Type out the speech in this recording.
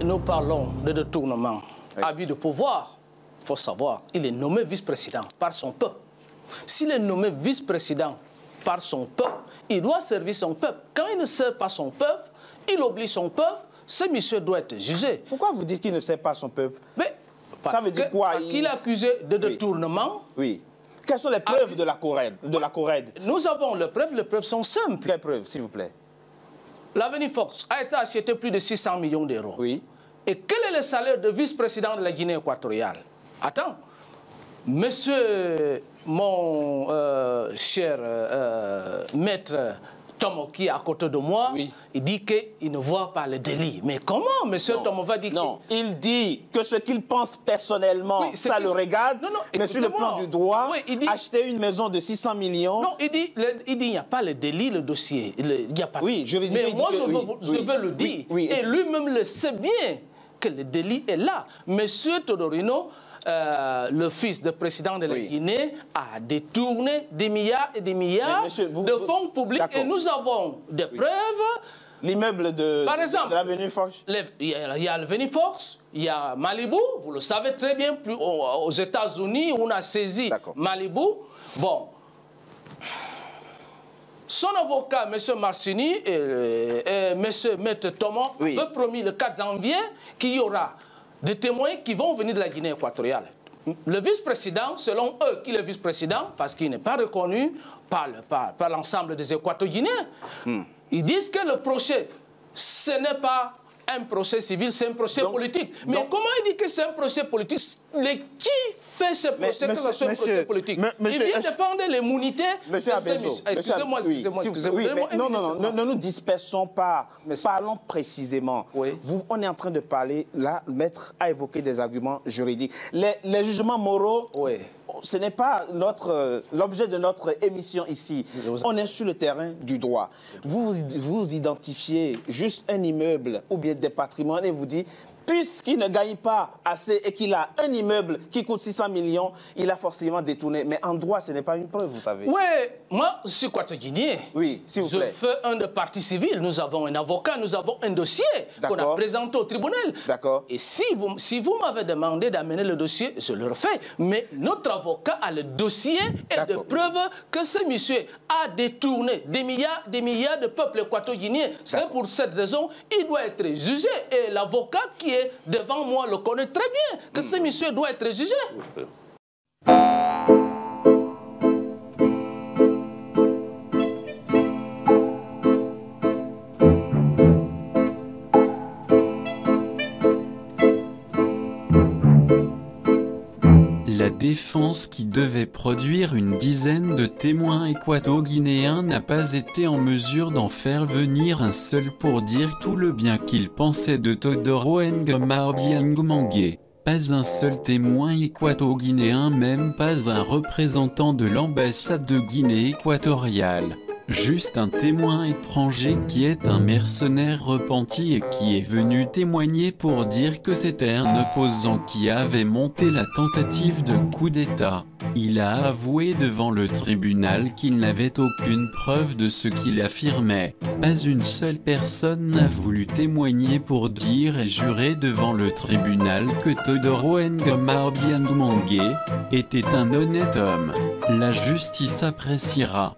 nous parlons de détournement, oui. Abus de pouvoir. Il faut savoir, il est nommé vice-président par son peuple. S'il est nommé vice-président par son peuple, il doit servir son peuple. Quand il ne sert pas son peuple, il oblige son peuple, ce monsieur doit être jugé. Pourquoi vous dites qu'il ne sert pas son peuple? Mais ça veut dire quoi? Parce qu'il est accusé de détournement. Oui. Quelles sont les preuves de la CORED? Nous avons les preuves sont simples. Quelles preuves, s'il vous plaît? L'avenir Fox a été acheté plus de 600 millions d'euros. Oui. Et quel est le salaire de vice-président de la Guinée équatoriale? Attends, monsieur, mon cher maître Tomo, qui est à côté de moi, oui. Il dit qu'il ne voit pas le délit. Mais comment, monsieur Tomo va dire non, il dit que ce qu'il pense personnellement, oui, ça le regarde, mais sur le plan du droit, oui, dit, acheter une maison de 600 millions... Non, il dit il n'y a pas le délit, le dossier. Il n'y a pas oui, juridiquement, mais moi, je veux le dire. Oui, et lui-même le sait bien que le délit est là. Monsieur Todorino, le fils du président de la Guinée, a détourné des milliards et des milliards de fonds publics. Et nous avons des preuves. L'immeuble de l'avenue Fox. Il y a l'avenue Fox, il y a Malibu, vous le savez très bien, aux États-Unis, on a saisi Malibu. Bon. Son avocat, M. Marcini et M. Maître Thomas, ont promis le 4 janvier qu'il y aura des témoins qui vont venir de la Guinée équatoriale. Le vice-président, selon eux, qui est le vice-président, parce qu'il n'est pas reconnu par l'ensemble des Équato-Guinéens, ils disent que le procès, ce n'est pas un procès civil, c'est un procès politique. Mais comment il dit que c'est un procès politique? Qui fait ce procès que c'est un procès politique? Il vient défendre l'immunité. Excusez-moi, excusez-moi. Non, ne nous dispersons pas. Parlons précisément. On est en train de parler, là, le maître a évoqué des arguments juridiques. Les jugements moraux, ce n'est pas l'objet de notre émission ici. On est sur le terrain du droit. Vous identifiez juste un immeuble ou bien des patrimoines et vous dites, puisqu'il ne gagne pas assez et qu'il a un immeuble qui coûte 600 millions, il a forcément détourné. Mais en droit, ce n'est pas une preuve, vous savez. Oui, moi, je suis Équato-Guinéen. Oui, s'il vous plaît. Je fais un de partie civile. Nous avons un avocat, nous avons un dossier qu'on a présenté au tribunal. D'accord. Et si vous m'avez demandé d'amener le dossier, je le refais. Mais notre avocat a le dossier et de preuves que ce monsieur a détourné des milliards de peuples équato-guinéens. C'est pour cette raison il doit être jugé. Et l'avocat qui est devant moi le connaît très bien, que ce monsieur doit être jugé. La défense, qui devait produire une dizaine de témoins équato-guinéens, n'a pas été en mesure d'en faire venir un seul pour dire tout le bien qu'il pensait de Todoro Ngoma Obiang. Pas un seul témoin équato-guinéen, même pas un représentant de l'ambassade de Guinée équatoriale. Juste un témoin étranger qui est un mercenaire repenti et qui est venu témoigner pour dire que c'était un opposant qui avait monté la tentative de coup d'État. Il a avoué devant le tribunal qu'il n'avait aucune preuve de ce qu'il affirmait. Pas une seule personne n'a voulu témoigner pour dire et jurer devant le tribunal que Todoro Ngoma Obiang était un honnête homme. La justice appréciera.